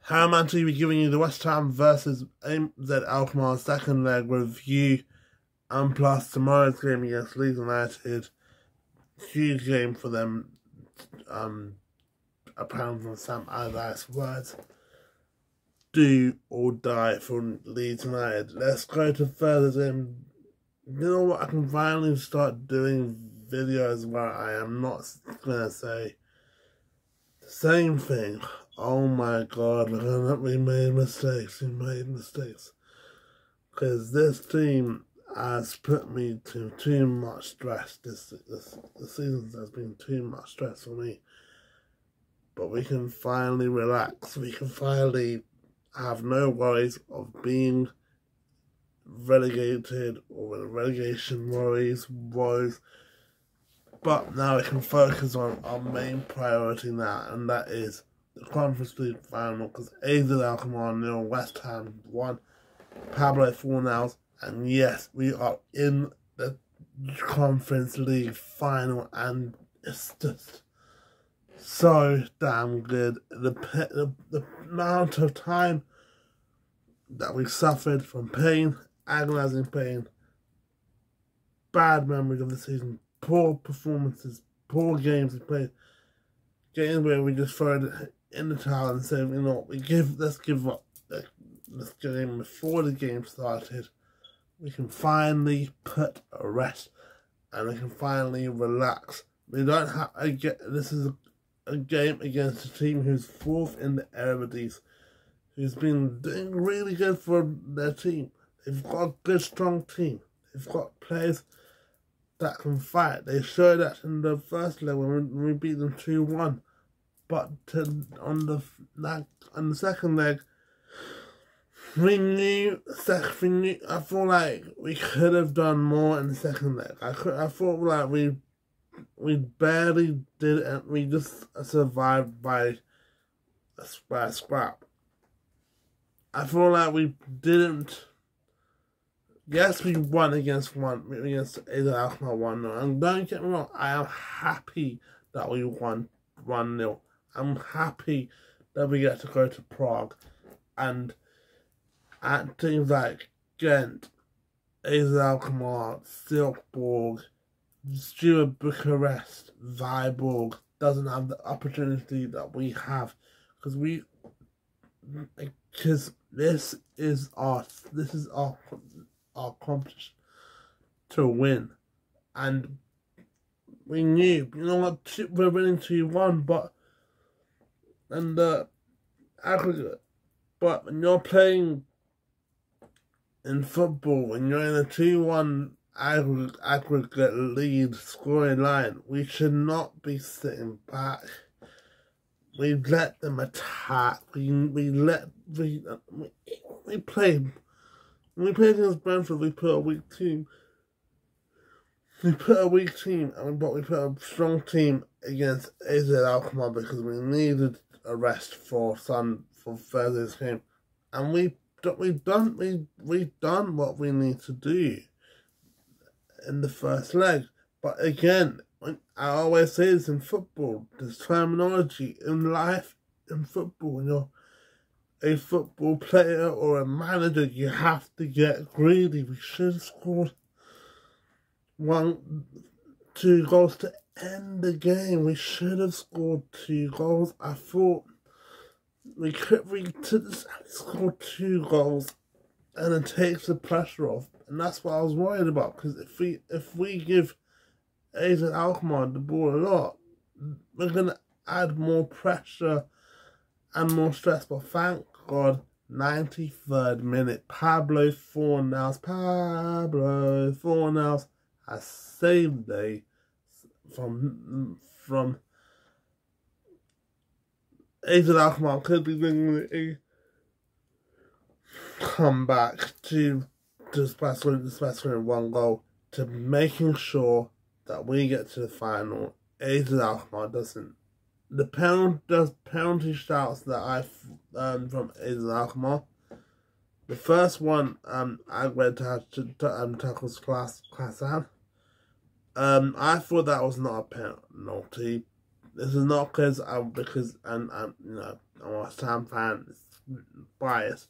How am I to be giving you the West Ham versus AZ Alkmaar second leg review, and plus tomorrow's game against Leeds United. Huge game for them, apparently from Sam Allardyce's words. Do or die for Leeds United. Let's go to further game. You know what? I can finally start doing videos where I am not gonna say the same thing. Oh my god, we made mistakes. Because this team has put me to too much stress. This season has been too much stress for me. But we can finally relax. We can finally have no worries of being relegated or relegation worries. But now we can focus on our main priority now, and that is the Conference League final, because AZ Alkmaar 0, West Ham 1, Pablo 4-0, and yes, we are in the Conference League final, and it's just so damn good. The amount of time that we suffered from pain, agonizing pain, bad memories of the season, poor performances, poor games we played, games where we just throw it in the towel and say, you know, let's give up this game before the game started. We can finally put a rest and we can finally relax. We don't have this is a game against a team who's fourth in the Eredivisie, who's been doing really good for their team. They've got a good, strong team. They've got players that can fight. They showed that in the first leg when we beat them 2-1. But on the second leg, I feel like we could have done more in the second leg. I thought like we barely did it. We just survived by a scrap. I feel like we didn't. Yes, we won against AZ Alkmaar 1-0. And don't get me wrong, I am happy that we won 1-0. I'm happy that we get to go to Prague and at teams like Ghent, AZ Alkmaar, Silkeborg, Stuart Bucharest, Viborg doesn't have the opportunity that we have, because this is our competition to win, and we knew, you know what, we're winning 2-1, but and the aggregate. But when you're playing in football, when you're in a 2-1 aggregate lead scoring line, we should not be sitting back. We let them attack. We played against Brentford. We put a weak team. But we put a strong team against AZ Alkmaar because we needed a rest for Thursday's game, and we done what we need to do in the first leg. But again, I always say this in football, there's terminology in life, in football. When you're a football player or a manager, you have to get greedy. We should have scored 2 goals to end the game. We should have scored 2 goals. I thought we scored 2 goals and it takes the pressure off, and that's what I was worried about. Because if we give AZ Alkmaar the ball a lot, we're gonna add more pressure and more stress. But thank God, 93rd minute, Pablo 4-0 has saved the day from AZ Alkmaar could be bringing a comeback to scoring 1 goal to making sure that we get to the final. AZ Alkmaar doesn't. The penalty shouts that I from AZ Alkmaar. The first one, I went to tackles class out. I thought that was not a penalty. This is not because I'm a West Ham fan. biased.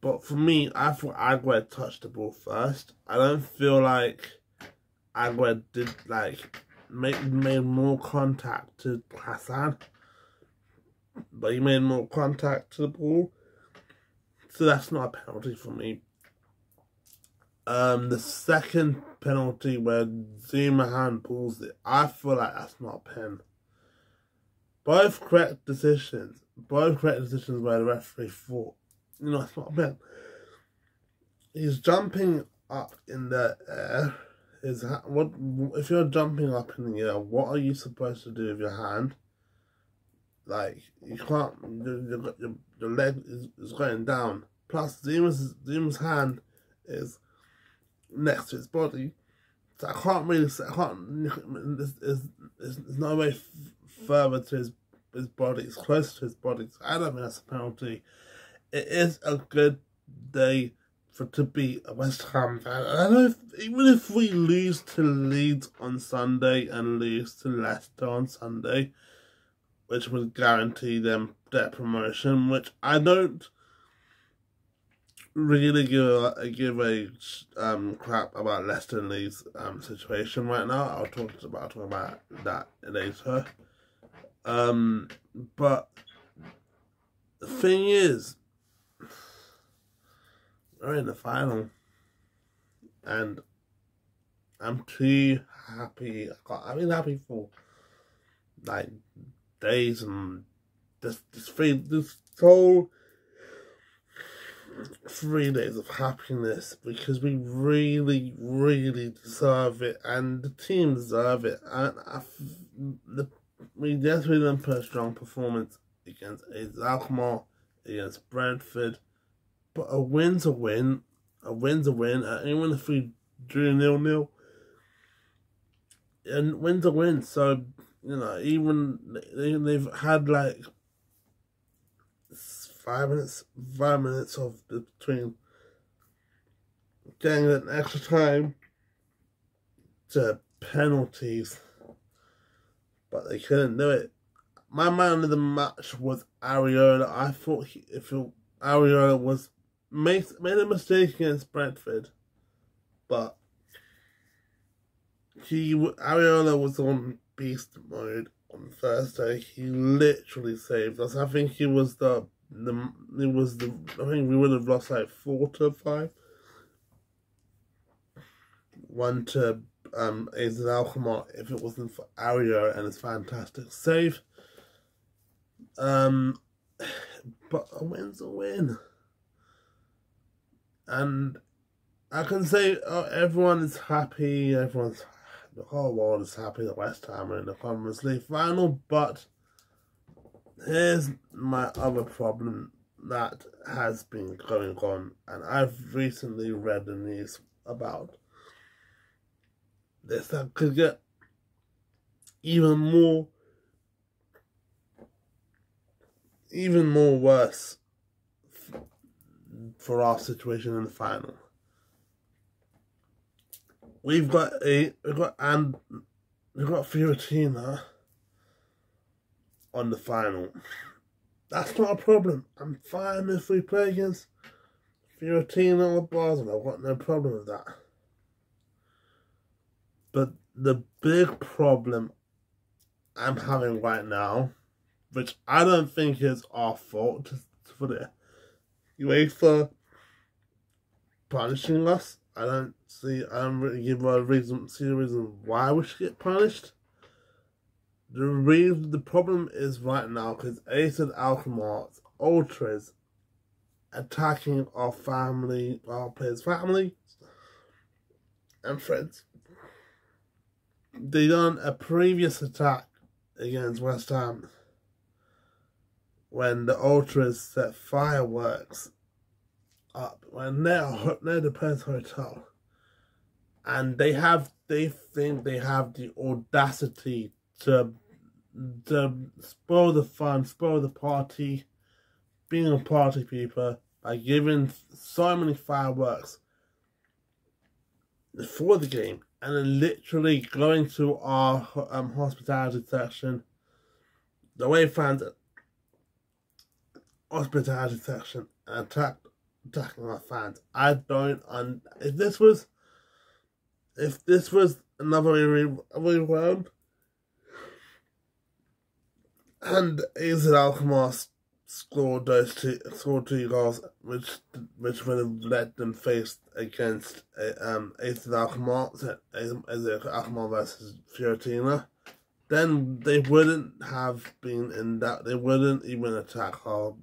But for me, I thought Aguerd touched the ball first. I don't feel like Aguerd did made more contact to Hassan, but he made more contact to the ball, so that's not a penalty for me. The second penalty where Zuma handballs it, I feel like that's not a pen. Both correct decisions where the referee thought, it's not a pen. He's jumping up in the air. If you're jumping up in the air, what are you supposed to do with your hand? Like, you can't, your leg is going down. Plus, Zuma's hand is next to his body. So there's no way further to his body. It's close to his body. So I don't think that's a penalty. It is a good day to be a West Ham fan. I don't know even if we lose to Leeds on Sunday and lose to Leicester on Sunday, which would guarantee them their promotion, which I don't really give a crap about Leicester and Leeds situation right now. I'll talk about that later. But the thing is, we're in the final, and I'm too happy. I've been happy for days, and this whole 3 days of happiness, because we really, really deserve it, and the team deserve it. And we definitely didn't put a strong performance against Alkmaar, against Brentford. But a win's a win. A win's a win. Even if we drew 0-0, and win's a win. So, even they've had 5 minutes of between getting an extra time to penalties, but they couldn't do it. My man of the match was Areola. I thought Areola made a mistake against Brentford, but Areola was on beast mode on Thursday. He literally saved us. I think I think we would have lost 4-5. 1 to AZ Alkmaar if it wasn't for Areola and his fantastic save. But a win's a win. And I can say everyone is happy, the whole world is happy that West Ham are in the Conference League final, but here's my other problem that has been going on, and I've recently read the news about this that could get even more worse for our situation in the final. We've got Fiorentina on the final. That's not a problem. I'm fine if we play against Fiorentina or Basel. I've got no problem with that. But the big problem I'm having right now, which I don't think is our fault for the UEFA punishing us. I don't really give a reason why we should get punished. The problem is right now because AZ Alkmaar's ultras attacking our players' family and friends. They done a previous attack against West Ham when the ultras set fireworks up when they're the players' hotel, and they think they have the audacity to spoil the fun, spoil the party, being a party people by giving so many fireworks before the game, and then literally going to our hospitality section, the away fans, hospitality section and attacking our fans. I don't. If this was another rerun, and Azel Alkmaar scored two goals, which would have let them face against Azel Alkmaar versus Fiorentina, then they wouldn't have been in that. They wouldn't even attack our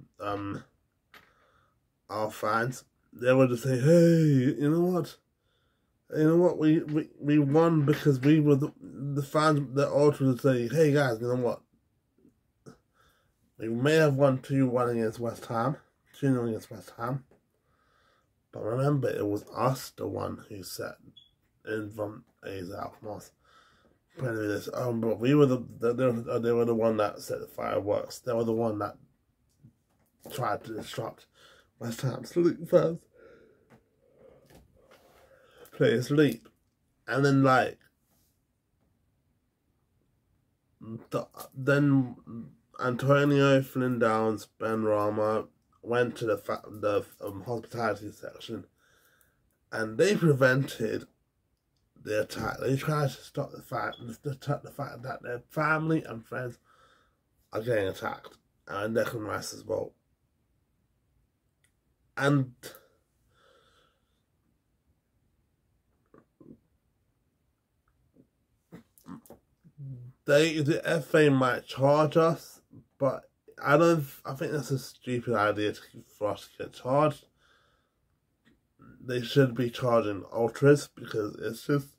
fans. They would just say, "Hey, you know what? We won because we were the fans." The ultras would say, "Hey guys, you know what? We may have won 2-1 against West Ham, 2-0 against West Ham, but remember, it was us, the one who set in from A's Alkmaar's prejudice. But we were they were the one that set the fireworks. They were the one that tried to disrupt West Ham's fans play sleep, and then then Antonio Flindowns Benrahma went to the hospitality section, and they prevented the attack. They tried to stop the fact that their family and friends are getting attacked, and Declan Rice as well. And the FA might charge us, but I think that's a stupid idea for us to get charged. They should be charging ultras, because it's just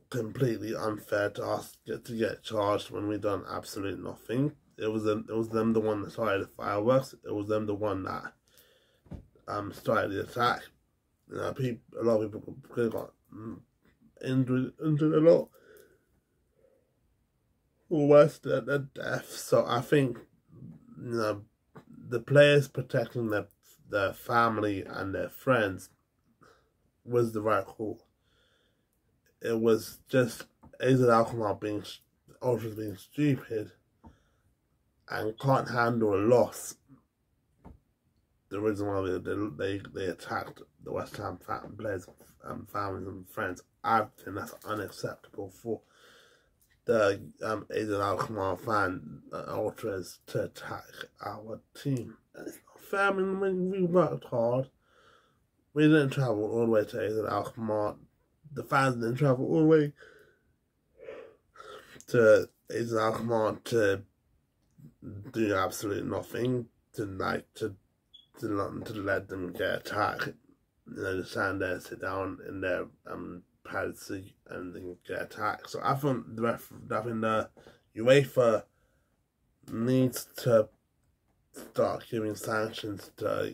completely unfair to us to get charged when we've done absolutely nothing. It was them the one that started the fireworks. It was them the one that started the attack. You know, a lot of people could have got injured a lot, or worse than death. So I think, you know, the players protecting their family and their friends was the right call. It was just Azel Alkmaar ultras being stupid and can't handle a loss. The reason why they attacked the West Ham players, families and friends, I think that's unacceptable for the Azel Alkmaar fan ultras to attack our team. It's not fair. I mean, we worked hard. We didn't travel all the way to Azel Alkmaar. The fans didn't travel all the way to Azel Alkmaar to do absolutely nothing, to let them get attacked. You know, just stand there, sit down in their padded seat and then get attacked. So I think the UEFA needs to start giving sanctions to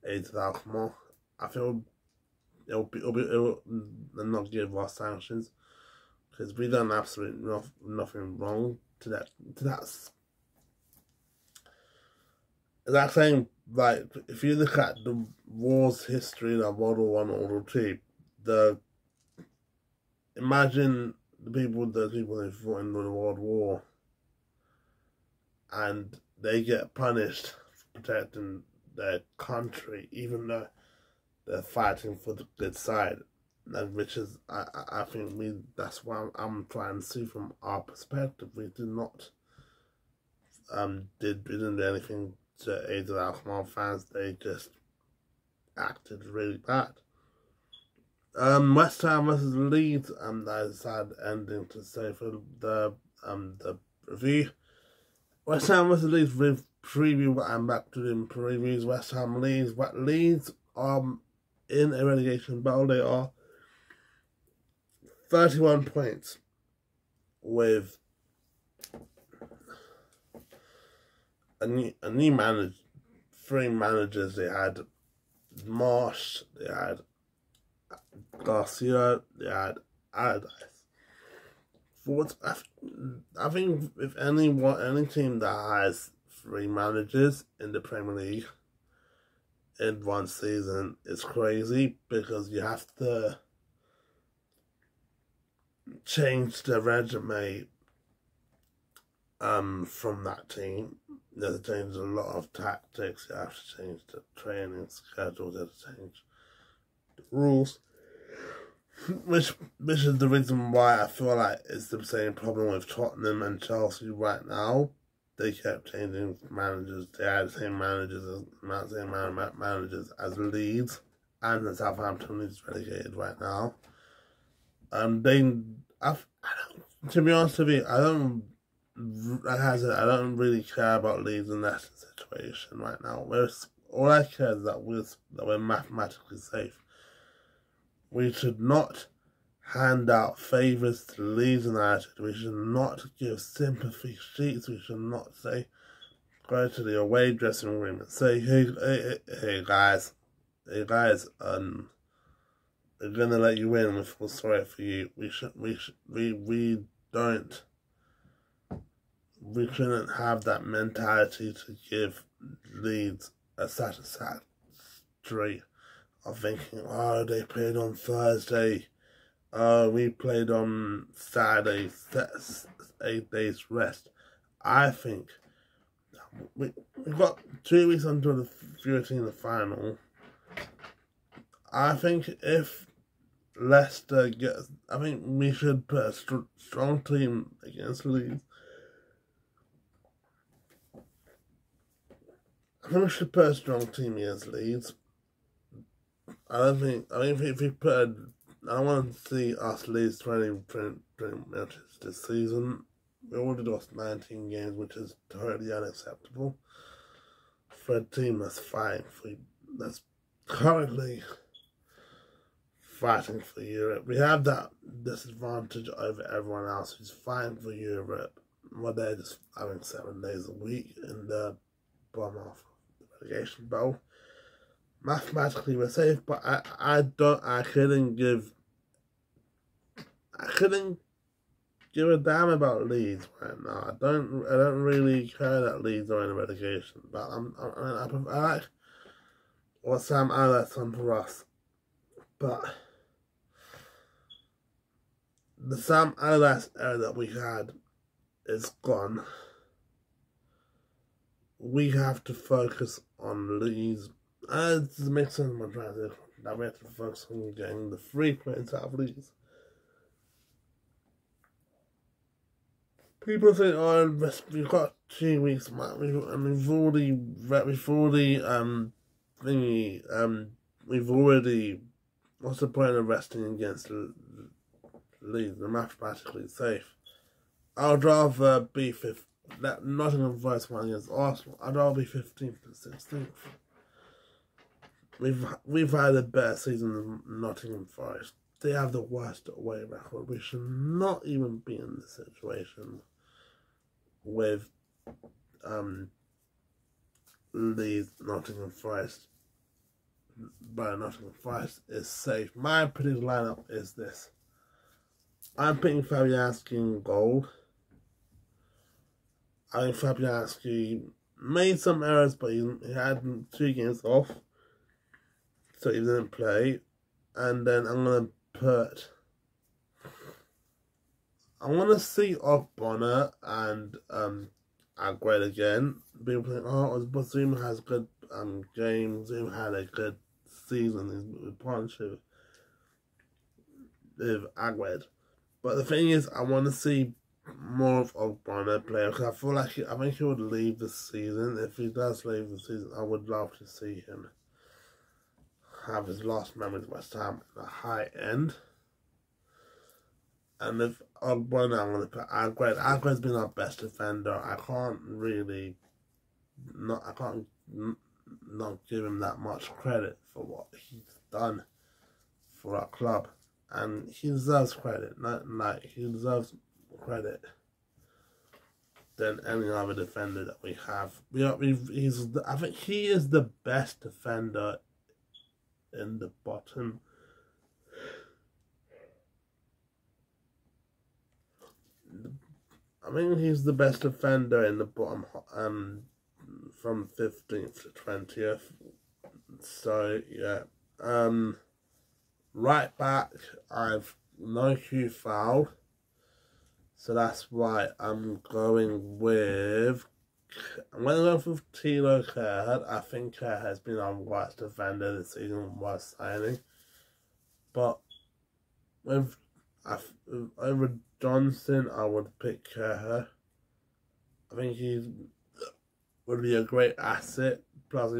Azel Alkmaar. I feel it'll not give us sanctions, because we done absolutely nothing wrong to that. That's saying, like, if you look at the war's history, like World War I, World War II, imagine the people who fought in the World War, and they get punished for protecting their country, even though they're fighting for the good side, which is, I think that's what I'm trying to see from our perspective. We did not didn't do anything to Azel Alkmaar fans. They just acted really bad. West Ham versus Leeds, that is a sad ending to say for the review. West Ham versus Leeds preview. I'm back to doing previews. West Ham Leeds. Leeds in a relegation battle. They are 31 points with a new manager, 3 managers. They had Marsh, they had Garcia, they had Allardyce. I think if any team that has 3 managers in the Premier League in one season is crazy, because you have to change the resume from that team. They have to change a lot of tactics. You have to change the training schedule. You have to change the rules. Which is the reason why I feel like it's the same problem with Tottenham and Chelsea right now. They kept changing managers. They had the same managers as Leeds, and the Southampton is relegated right now. To be honest with you, I don't really care about Leeds in that situation right now. All I care is that we're mathematically safe. We should not hand out favours to Leeds United. We should not give sympathy sheets. We should not say, go to the away dressing room and say, hey guys, they're gonna let you in. We feel sorry for you. We shouldn't have that mentality to give Leeds a satisfactory of thinking, oh, they played on Thursday, we played on Saturday, 8 days rest. I think we've got 2 weeks until the 13th final. I think if Leicester gets, I think we should put a strong team against Leeds. I think we should put a strong team against Leeds. I think if we put I don't want to see us lose 20 matches this season. We already lost 19 games, which is totally unacceptable for a team that's currently fighting for Europe. We have that disadvantage over everyone else who's fighting for Europe. Well, they're just having 7 days a week in the bottom half of the relegation bowl. Mathematically we're safe, but I couldn't give a damn about Leeds right now. I don't really care that Leeds are in a relegation, but I like what Sam Allardyce done for us. But the Sam Allardyce era that we had is gone. We have to focus on Leeds. It makes sense in my transition that we have to focus on getting the 3 points out of Leeds. People think, oh, we've got 2 weeks, man. We've already. What's the point of resting against Leeds? They're mathematically safe. I'd rather be fifth. Nottingham Forest one against Arsenal. I'd rather be 15th than 16th. We've had a better season than Nottingham Forest. They have the worst away record. We should not even be in this situation with Leeds, Nottingham Forest. But Nottingham Forest is safe. My predicted lineup is this. I'm picking Fabianski in goal. I think Fabianski made some errors, but he had 2 games off, so he didn't play. And then I'm going to see Ogbonna and Aguero again. People think, oh, but Zoom has good games. Zoom had a good season in partnership with Aguero. But the thing is, I want to see more of Ogbonna play, because I feel like I think he would leave this season. If he does leave the season, I would love to see him have his last memories of West Ham at the high end. And if Ogbonna, I'm going to put Aguero. Aguero's been our best defender. I can't not give him that much credit for what he's done for our club. And he deserves credit. He deserves credit than any other defender that we have. I think he is the best defender in the bottom. I think he's the best defender in the bottom, from 15th to 20th. So yeah, right back, I've no Q foul. So that's why I'm going with... I'm going to go with Tilo Kerr. I think Kerr has been our worst defender this season, worst signing. But with over Johnson, I would pick Kerr. I think he would be a great asset. Plus,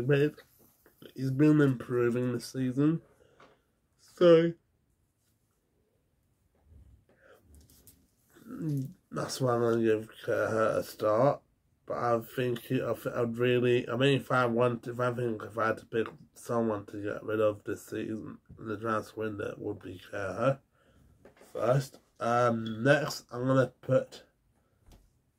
he's been improving this season. So that's why I'm going to give Kerr a start. But I think I'd really... I mean, if I had to pick someone to get rid of this season in the transfer window, it would be Kerr first. Next, I'm going to put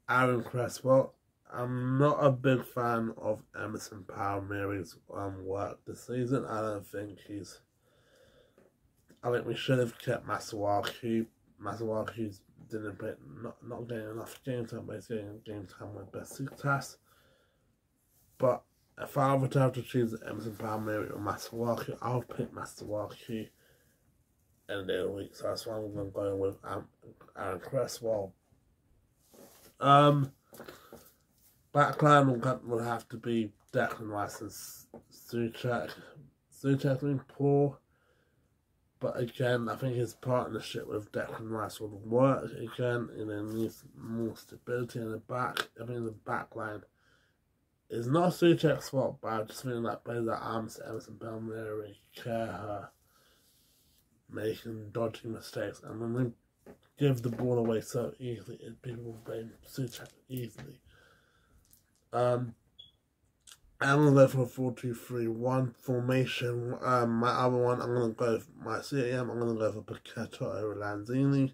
Aaron Cresswell. I'm not a big fan of Emerson Palmieri's work this season. I don't think he's... I think we should have kept Masuaku. Masuaku's didn't play, not getting enough game time, but he's getting game time with Besiktas. But if I were to have to choose Emerson Palmieri or Masuaku, I'll pick Masuaku in the week. So that's why I'm going to go with Aaron Cresswell. Backline will have to be Declan Rice and Souček. Souček's been poor. But again, I think his partnership with Declan Rice would work again, and it needs more stability in the back. I mean, the back line is not Souček's fault, but I just feel like players like Emerson Palmieri, Kerr, making dodgy mistakes, and when we give the ball away so easily, people blame Souček easily. I'm going to go for a 4-2-3-1 formation. My other one, I'm going to go for my CAM. I'm going to go for Paqueta over Lanzini.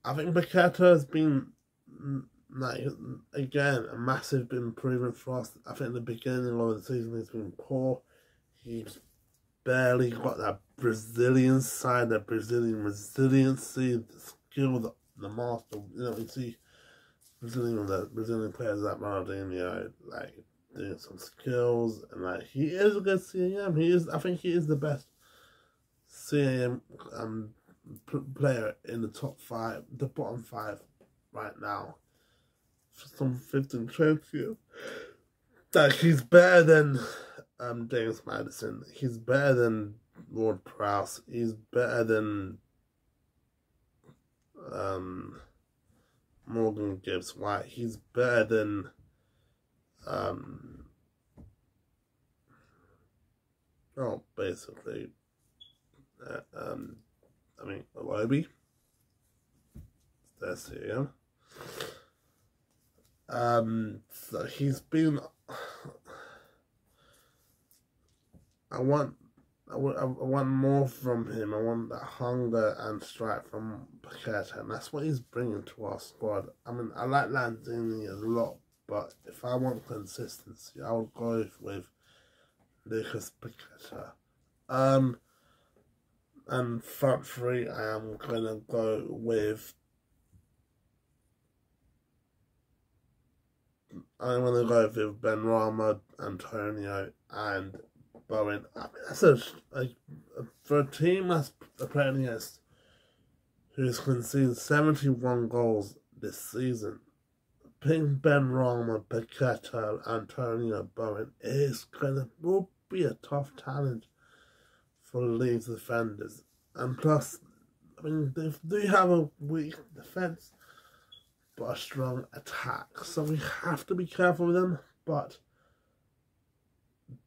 I think Paqueta has been, like, again, a massive improvement for us. I think the beginning of the season he's been poor. He's barely got that Brazilian side, that Brazilian resiliency, the skill, the master. You know, you see Brazilian players like Ronaldinho, like, doing some skills, and like he is a good CAM. I think he is the best CAM player in the top 5, the bottom 5 right now. For some 15 trophies. Like he's better than James Maddison. He's better than Ward Prowse. He's better than Morgan Gibbs White. He's better than basically, I mean, Iwobi, that's him. So he's been, I want more from him. I want that hunger and strife from Paqueta, and that's what he's bringing to our squad. I mean, I like Lanzini a lot, but if I want consistency, I would go with Lucas Paqueta. And front three, I am gonna go with. I'm gonna go with Benrahma, Antonio, and Bowen. I mean, that's for a team that's playing against who's conceded 71 goals this season. Picking Benrahma, Paqueta, Antonio, Bowen will be a tough challenge for the Leeds defenders. And plus, I mean, they do have a weak defence, but a strong attack. So we have to be careful with them. But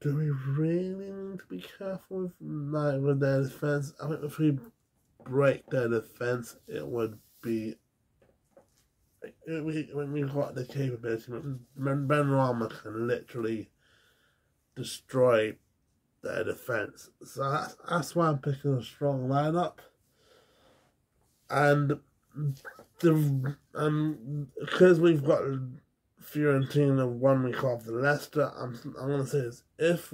do we really need to be careful with their defence? I think if we break their defence, it would be... When we've got the capability, Benrahma can literally destroy their defence. So that's why I'm picking a strong lineup. And because we've got Fiorentina 1 week after Leicester, I'm going to say this: if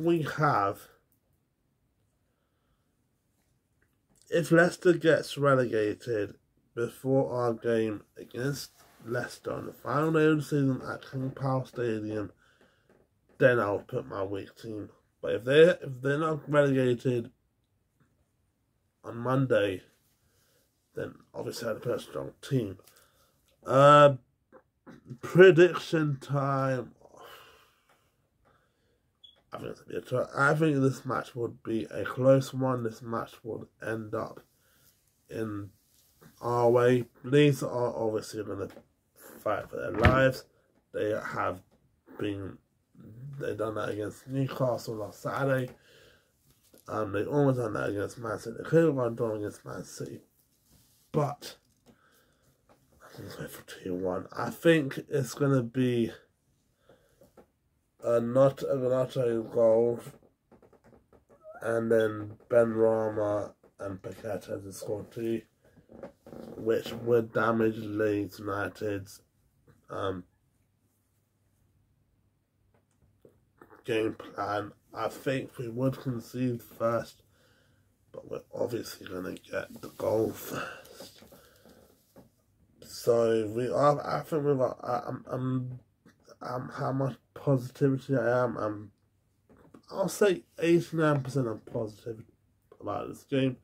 Leicester gets relegated before our game against Leicester on the final day of the season at King Power Stadium, then I'll put my weak team. But if they're not relegated on Monday, then obviously I'd put a strong team. Uh, Prediction time. I think this match would be a close one. This match would end up in our way. Leeds are obviously going to fight for their lives. They've done that against Newcastle last Saturday. They almost done that against Man City. They could have done against Man City, but I'm going to go for 2-1. I think it's going to be not a Ganato goal, and then Ben Rama and Paqueta to score 2, which would damage Leeds United's game plan. I think we would concede first, but we're obviously going to get the goal first. So I think we've got. How much positivity I am. I'll say 89% I'm positive about this game,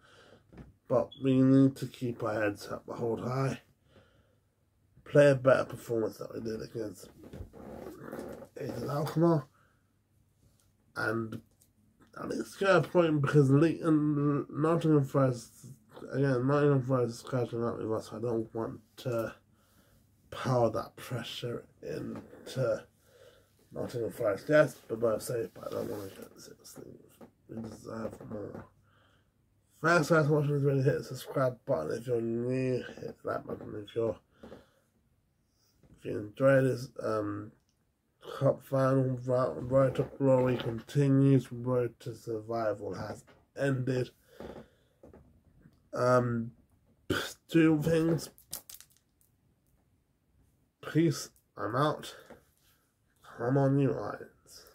but we need to keep our heads up, hold high, play a better performance that we did against Alkmaar, and it's get a point because Nottingham Forest is catching up with us. I don't want to power that pressure into Nottingham Forest. Yes, we're both safe, but I don't want to get the 6 things. We deserve more. Thanks guys for watching this video. Hit the subscribe button if you're new. Hit the like button if you enjoy this. Cup final road to glory continues. Road to survival has ended. 2 things. Peace. I'm out. I'm on you, Lions.